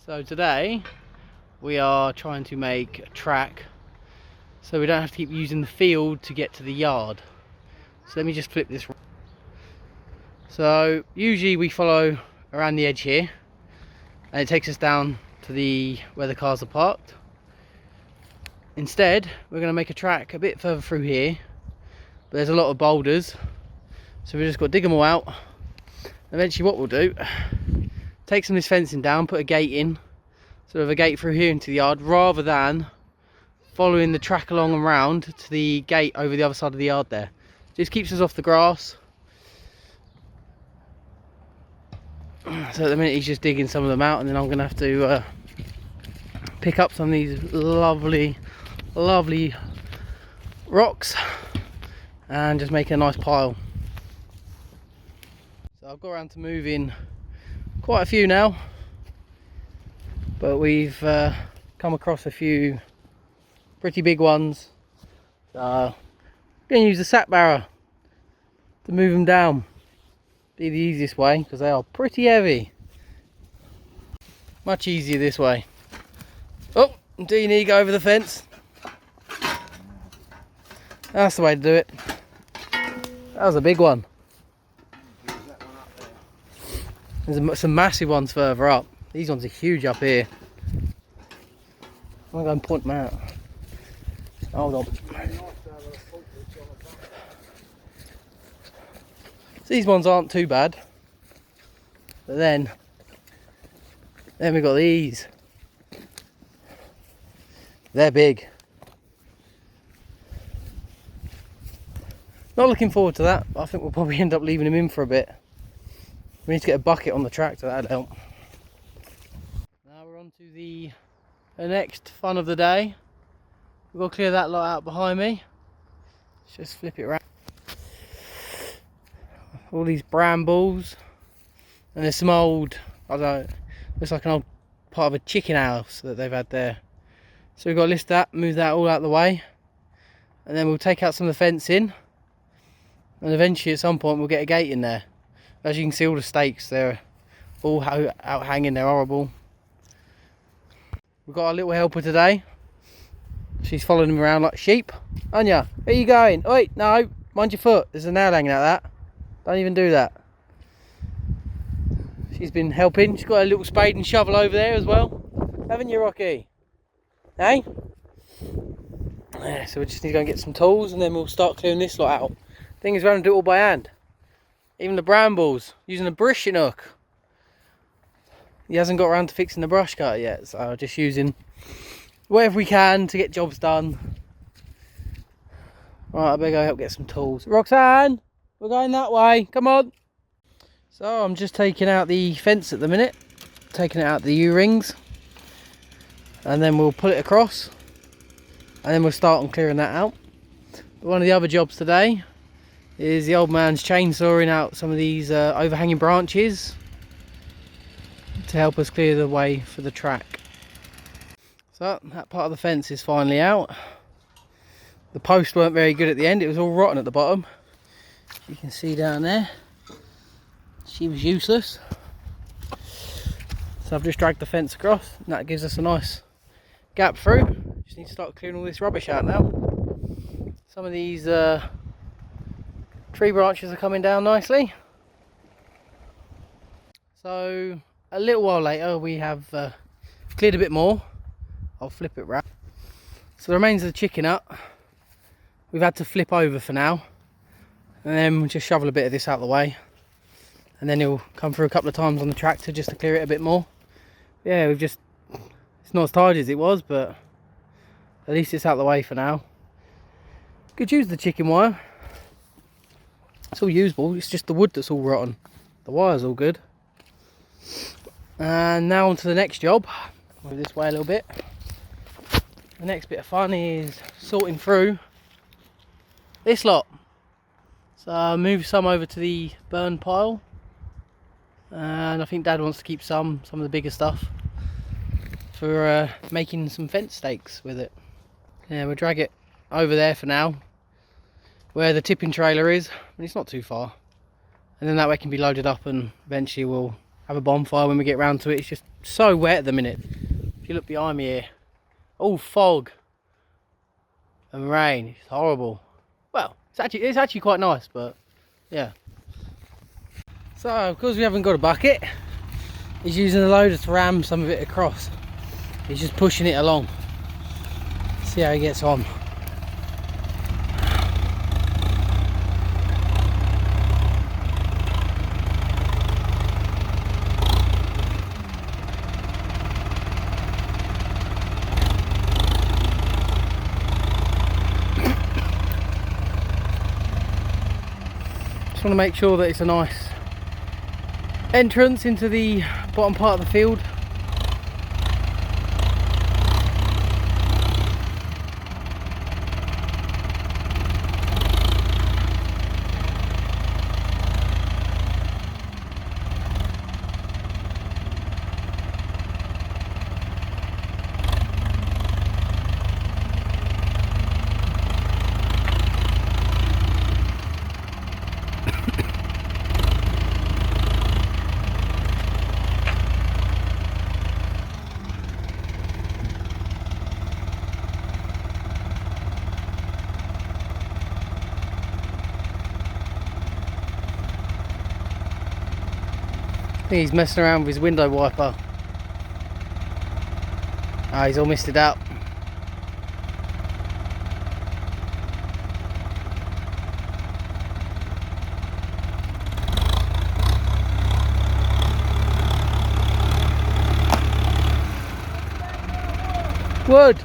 So today we are trying to make a track so we don't have to keep using the field to get to the yard. So let me just flip this. So usually we follow around the edge here and it takes us down to where the cars are parked. Instead we're going to make a track a bit further through here, but there's a lot of boulders, so we just got to dig them all out. Eventually what we'll do, take some of this fencing down, put a gate in, sort of a gate through here into the yard, rather than following the track along and round to the gate over the other side of the yard there. Just keeps us off the grass. So at the minute he's just digging some of them out, and then I'm going to have to pick up some of these lovely rocks and just make a nice pile. So I've got around to moving quite a few now, but we've come across a few pretty big ones. So I'm going to use the sap barrow to move them down. Be the easiest way because they are pretty heavy. Much easier this way. Oh, do you need to go over the fence? That's the way to do it. That was a big one. There's some massive ones further up. These ones are huge up here. I'm going to go and point them out. Hold on. These ones aren't too bad. But then we've got these. They're big. Not looking forward to that, but I think we'll probably end up leaving them in for a bit. We need to get a bucket on the tractor, that'll help. Now we're on to the next fun of the day. We've got to clear that lot out behind me. Let's just flip it around. All these brambles. And there's some old, I don't know, looks like an old part of a chicken house that they've had there. So we've got to lift that, move that all out of the way. And then we'll take out some of the fencing. And eventually at some point we'll get a gate in there. As you can see, all the stakes, they're all out hanging, they're horrible. We've got our little helper today. She's following him around like sheep. Anya, where are you going? Oi, no, mind your foot. There's a nail hanging out of that. Don't even do that. She's been helping. She's got a little spade and shovel over there as well. Haven't you, Rocky? Hey? Yeah, so we just need to go and get some tools and then we'll start clearing this lot out. Thing is, we're going to do it all by hand. Even the brambles, using a brushing hook. He hasn't got around to fixing the brush cutter yet, so just using whatever we can to get jobs done. Right, I better go help get some tools. Roxanne, we're going that way, come on. So I'm just taking out the fence at the minute, taking it out the U-rings, and then we'll pull it across, and then we'll start on clearing that out. But one of the other jobs today is the old man's chainsawing out some of these overhanging branches to help us clear the way for the track. So that part of the fence is finally out. The posts weren't very good at the end, it was all rotten at the bottom. You can see down there, she was useless. So I've just dragged the fence across and that gives us a nice gap through. Just need to start clearing all this rubbish out now. Some of these tree branches are coming down nicely. So a little while later we have cleared a bit more. I'll flip it round. So the remains of the chicken hut we've had to flip over for now, and then we'll just shovel a bit of this out of the way, and then he'll come through a couple of times on the tractor just to clear it a bit more. Yeah, it's not as tidy as it was, but at least it's out of the way for now. Could use the chicken wire. It's all usable, it's just the wood that's all rotten. The wire's all good. And now on to the next job. Move this way a little bit. The next bit of fun is sorting through this lot. So I'll move some over to the burn pile. And I think Dad wants to keep some of the bigger stuff for making some fence stakes with it. Yeah, we'll drag it over there for now, where the tipping trailer is, and it's not too far, and then that way it can be loaded up and eventually we'll have a bonfire when we get round to it. It's just so wet at the minute. If you look behind me here, all fog and rain. It's horrible. Well, it's actually quite nice, but yeah. So because we haven't got a bucket, he's using a loader to ram some of it across. He's just pushing it along. See how he gets on. Just want to make sure that it's a nice entrance into the bottom part of the field. I think he's messing around with his window wiper. Ah, he's all missed it out. Wood!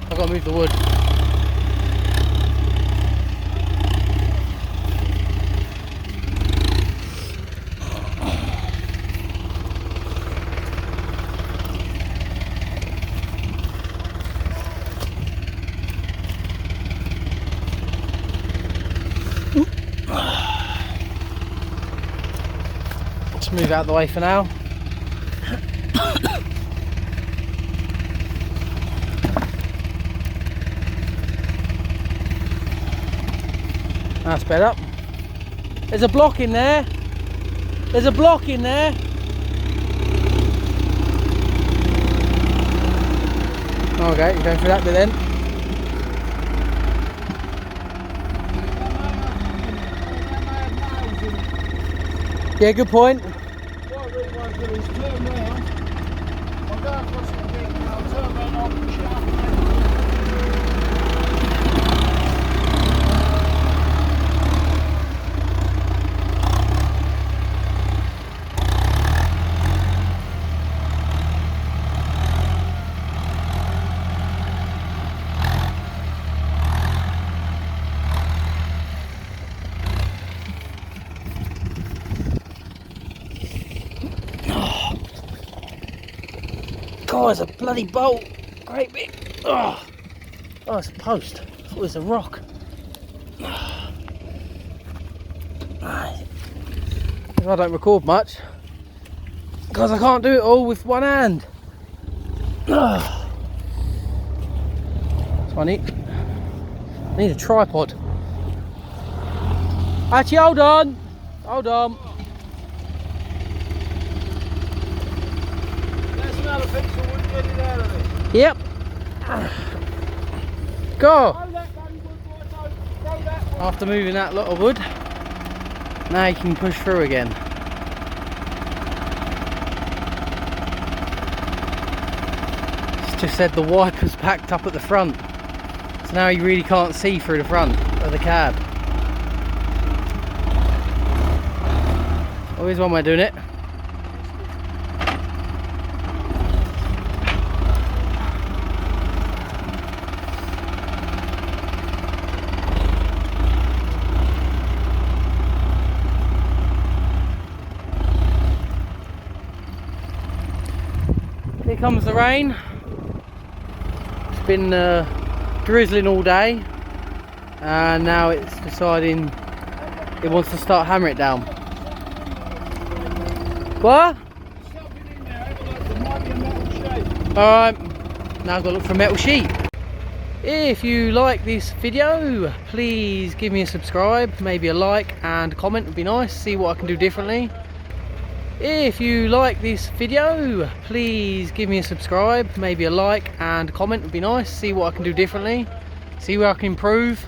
I've got to move the wood. Let's move out the way for now. That's better. There's a block in there. There's a block in there. Okay, you're going through that bit then. Yeah, good point. What I really want to do is turn round. I'll go across the bit and I'll turn round off and shut. God, it's a bloody bolt. Great big. Oh, it's a post. I thought it was a rock. I don't record much because I can't do it all with one hand. So I need a tripod. Actually, hold on. Hold on. Yep. Go. After moving that lot of wood, now you can push through again. It's just said the wiper's packed up at the front, so now you really can't see through the front of the cab. Oh, here's one way of doing it. Here comes the rain. It's been drizzling all day, and now it's deciding it wants to start hammering it down. What? Alright, now I've got to look for a metal sheet. If you like this video, please give me a subscribe, maybe a like and a comment would be nice, see what I can do differently. If you like this video, please give me a subscribe, maybe a like and a comment would be nice. See what I can do differently, see where I can improve.